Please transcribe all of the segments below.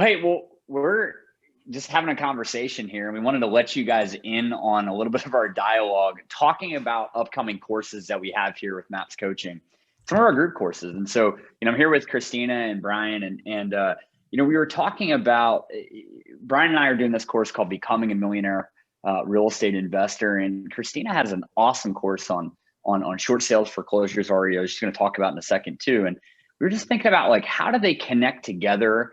Hey, well, we're just having a conversation here, and we wanted to let you guys in on a little bit of our dialogue, talking about upcoming courses that we have here with Maps Coaching, some of our group courses. And so, I'm here with Christina and Brian, and we were talking about Brian and I are doing this course called Becoming a Millionaire Real Estate Investor, and Christina has an awesome course on short sales foreclosures REO. She's going to talk about in a second too. And we were just thinking about, like, how do they connect together?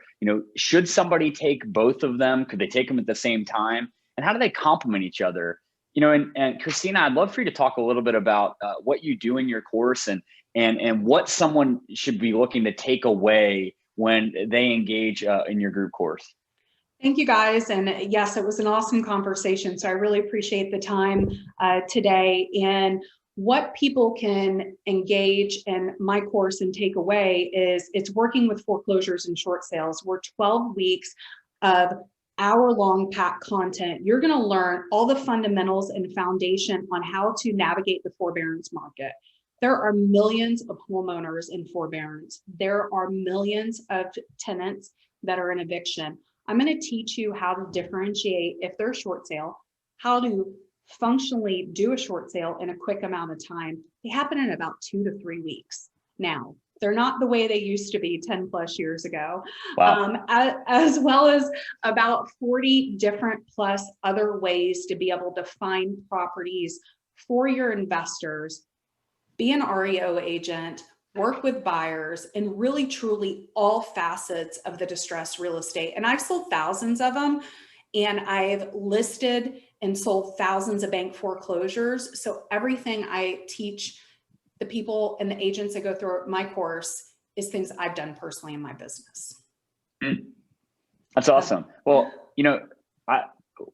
Should somebody take both of them? Could they take them at the same time? And how do they complement each other? And Christina, I'd love for you to talk a little bit about what you do in your course and what someone should be looking to take away when they engage in your group course. Thank you, guys. And yes, it was an awesome conversation. So I really appreciate the time today. And what people can engage in my course and take away is it's working with foreclosures and short sales. We're 12 weeks of hour-long packed content. You're going to learn all the fundamentals and foundation on how to navigate the forbearance market. There are millions of homeowners in forbearance. There are millions of tenants that are in eviction. I'm going to teach you how to differentiate if they're short sale, how to functionally do a short sale in a quick amount of time. They happen in about 2 to 3 weeks. Now, they're not the way they used to be 10 plus years ago. Wow. As well as about 40 different plus other ways to be able to find properties for your investors, be an REO agent, work with buyers, and really truly all facets of the distressed real estate. And I've sold thousands of them, and I've listed and sold thousands of bank foreclosures. So everything I teach the people and the agents that go through my course is things I've done personally in my business. That's awesome. Well,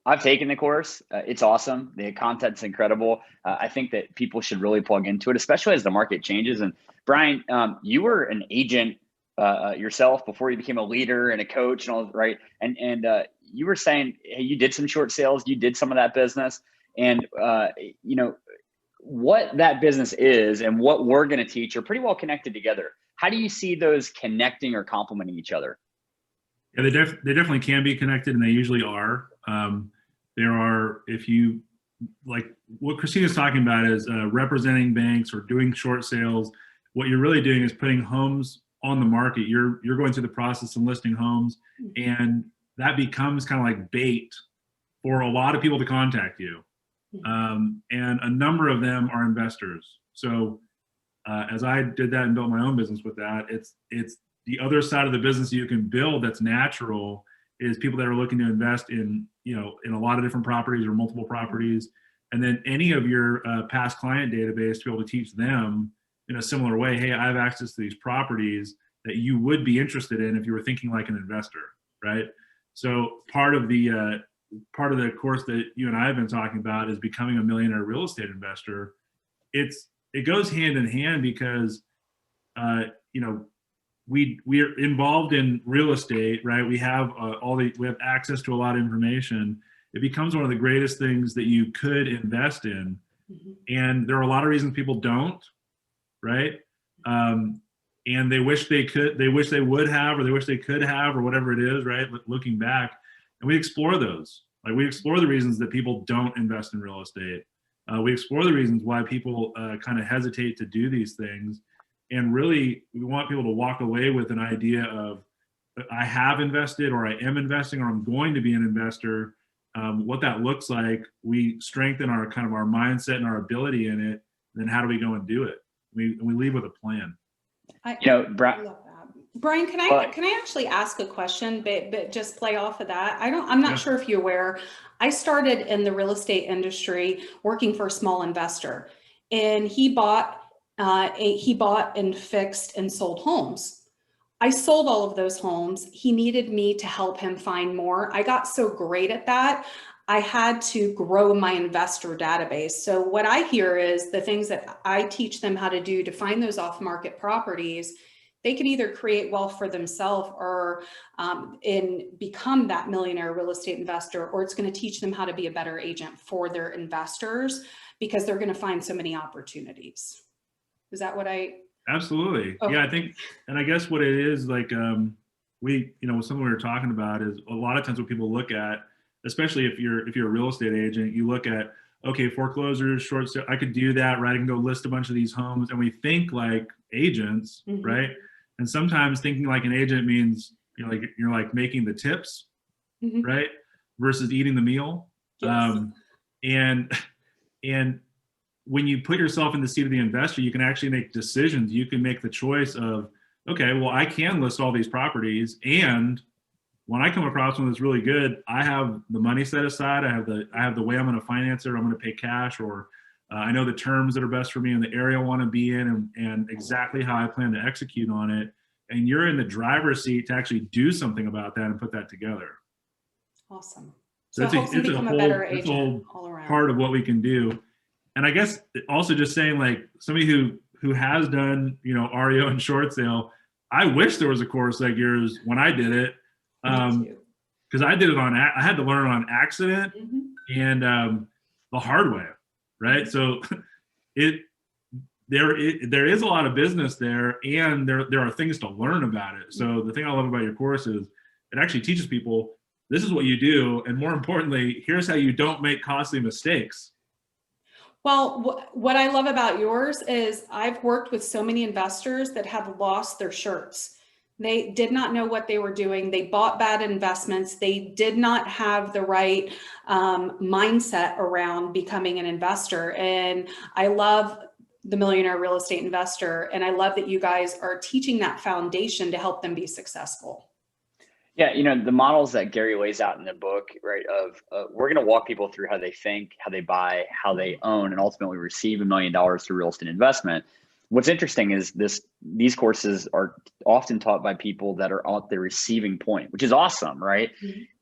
I've taken the course. It's awesome. The content's incredible. I think that people should really plug into it, especially as the market changes. And Brian, you were an agent yourself before you became a leader and a coach and all, right? And you were saying, hey, you did some short sales, you did some of that business, and what that business is and what we're going to teach are pretty well connected together. How do you see those connecting or complementing each other? Yeah, they definitely can be connected, and they usually are. There are, if you like what Christina's talking about is representing banks or doing short sales. What you're really doing is putting homes on the market. You're going through the process of listing homes, and that becomes kind of like bait for a lot of people to contact you. And a number of them are investors. So as I did that and built my own business with that, it's the other side of the business you can build that's natural is people that are looking to invest in, in a lot of different properties or multiple properties. And then any of your past client database to be able to teach them in a similar way, hey, I have access to these properties that you would be interested in if you were thinking like an investor, right? So part of the course that you and I have been talking about is becoming a millionaire real estate investor. It goes hand in hand because, we are involved in real estate, right? We have we have access to a lot of information. It becomes one of the greatest things that you could invest in. And there are a lot of reasons people don't, right? And they wish they would have, or they wish they could have, or whatever it is, right? Looking back, and we explore those. Like, we explore the reasons that people don't invest in real estate. We explore the reasons why people kind of hesitate to do these things. And really, we want people to walk away with an idea of, I have invested, or I am investing, or I'm going to be an investor. What that looks like, we strengthen our kind of our mindset and our ability in it. Then how do we go and do it? We leave with a plan. I love that. Brian, can I actually ask a question, but just play off of that? I'm not sure if you're aware. I started in the real estate industry working for a small investor, and he bought and fixed and sold homes. I sold all of those homes. He needed me to help him find more. I got so great at that, I had to grow my investor database. So what I hear is the things that I teach them how to do to find those off-market properties, they can either create wealth for themselves or become that millionaire real estate investor, or it's going to teach them how to be a better agent for their investors, because they're going to find so many opportunities. Is that what I? Absolutely. Okay. Yeah, I think, and I guess what it is, like, something we were talking about is a lot of times what people look at, especially if you're a real estate agent, you look at, okay, foreclosures, short sale, I could do that, right? I can go list a bunch of these homes, and we think like agents, right? And sometimes thinking like an agent means you're like making the tips, right, versus eating the meal. Yes. And when you put yourself in the seat of the investor, you can actually make decisions. You can make the choice of, okay, well, I can list all these properties, and when I come across one that's really good, I have the money set aside. I have the way I'm going to finance it. Or I'm going to pay cash, or I know the terms that are best for me in the area I want to be in, and exactly how I plan to execute on it. And you're in the driver's seat to actually do something about that and put that together. Awesome. So it helps them become a better agent all around. Part of what we can do. And I guess also just saying, like, somebody who has done, REO and short sale, I wish there was a course like yours when I did it. Because I did it I had to learn on accident and the hard way, right? So there is a lot of business there, and there are things to learn about it. So the thing I love about your course is it actually teaches people, this is what you do, and more importantly, here's how you don't make costly mistakes. Well, what I love about yours is I've worked with so many investors that have lost their shirts. They did not know what they were doing. They bought bad investments. They did not have the right mindset around becoming an investor. And I love the Millionaire Real Estate Investor. And I love that you guys are teaching that foundation to help them be successful. Yeah, the models that Gary lays out in the book, right, of we're going to walk people through how they think, how they buy, how they own, and ultimately receive $1 million through real estate investment. What's interesting is these courses are often taught by people that are at the receiving point, which is awesome, right?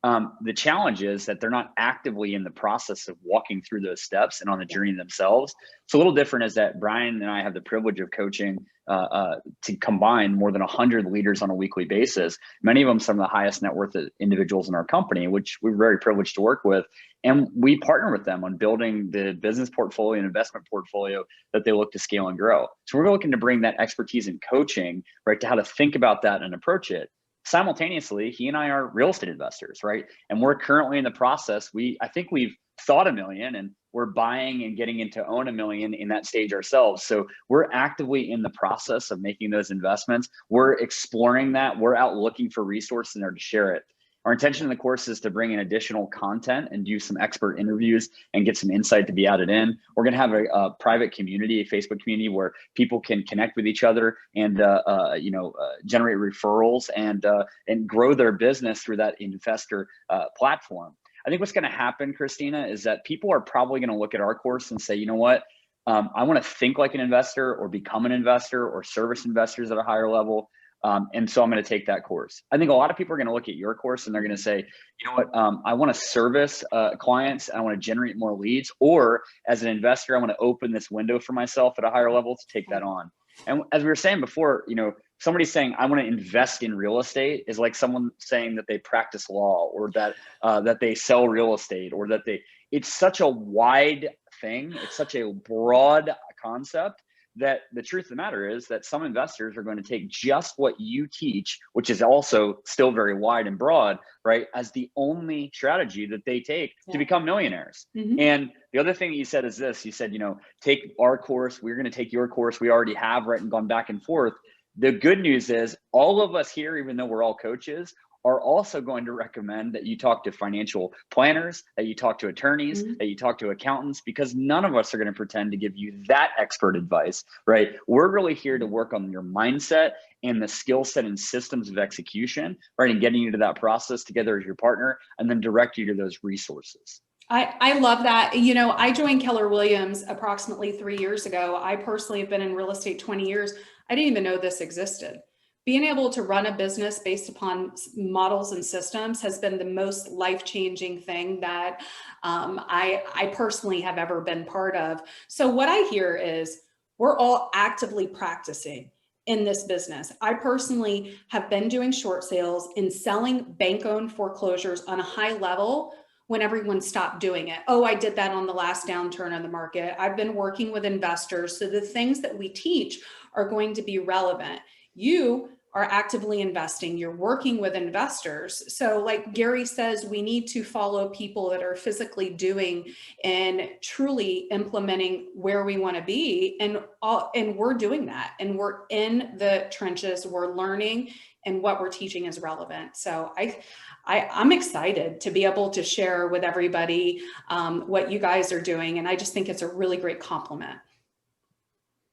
The challenge is that they're not actively in the process of walking through those steps and on the journey themselves. So a little different is that Brian and I have the privilege of coaching to combine more than 100 leaders on a weekly basis. Many of them some of the highest net worth individuals in our company, which we're very privileged to work with. And we partner with them on building the business portfolio and investment portfolio that they look to scale and grow. So we're looking to bring that expertise in coaching, right, to how to think about that and approach it. Simultaneously, he and I are real estate investors, right? And we're currently in the process. I think we've thought $1 million, and we're buying and getting into own $1 million in that stage ourselves. So we're actively in the process of making those investments. We're exploring that. We're out looking for resources in there to share it. Our intention in the course is to bring in additional content and do some expert interviews and get some insight to be added in. We're going to have a private community, a Facebook community where people can connect with each other and generate referrals and grow their business through that investor platform. I think what's going to happen, Christina, is that people are probably going to look at our course and say, you know what, I want to think like an investor or become an investor or service investors at a higher level. And so I'm going to take that course. I think a lot of people are going to look at your course and they're going to say, you know what, I want to service clients. I want to generate more leads. Or as an investor, I want to open this window for myself at a higher level to take that on. And as we were saying before, somebody saying, I want to invest in real estate is like someone saying that they practice law or that they sell real estate or it's such a wide thing. It's such a broad concept that the truth of the matter is that some investors are going to take just what you teach, which is also still very wide and broad, right, as the only strategy that they take to become millionaires. And the other thing that you said is this, you said, take our course, we're going to take your course, we already have, right, and gone back and forth. The good news is all of us here, even though we're all coaches, are also going to recommend that you talk to financial planners, that you talk to attorneys, that you talk to accountants, because none of us are going to pretend to give you that expert advice, right? We're really here to work on your mindset and the skill set and systems of execution, right? And getting you to that process together as your partner and then direct you to those resources. I love that. I joined Keller Williams approximately 3 years ago. I personally have been in real estate 20 years. I didn't even know this existed. Being able to run a business based upon models and systems has been the most life-changing thing that I personally have ever been part of. So what I hear is we're all actively practicing in this business. I personally have been doing short sales and selling bank-owned foreclosures on a high level when everyone stopped doing it. Oh, I did that on the last downturn in the market. I've been working with investors. So the things that we teach are going to be relevant. You are actively investing, you're working with investors. So like Gary says, we need to follow people that are physically doing and truly implementing where we want to be. And we're doing that, and we're in the trenches, we're learning, and what we're teaching is relevant. So I'm excited to be able to share with everybody what you guys are doing. And I just think it's a really great compliment.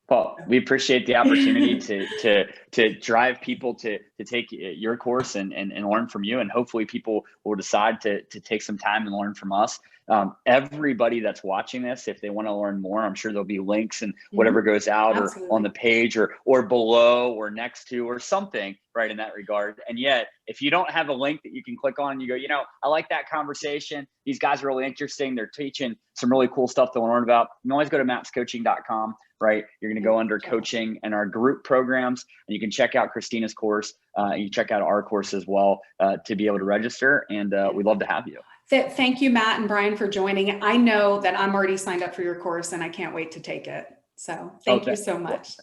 Well, we appreciate the opportunity to drive people to take your course and learn from you. And hopefully people will decide to take some time and learn from us. Everybody that's watching this, if they want to learn more, I'm sure there'll be links and whatever goes out or on the page or below or next to or something, right, in that regard. And yet, if you don't have a link that you can click on, you go, I like that conversation. These guys are really interesting. They're teaching some really cool stuff to learn about. You can always go to mapscoaching.com, right? You're going to go under coaching and our group programs, and you can check out Christina's course. You check out our course as well to be able to register. And we'd love to have you. Thank you, Matt and Brian, for joining. I know that I'm already signed up for your course, and I can't wait to take it. So thank you so much.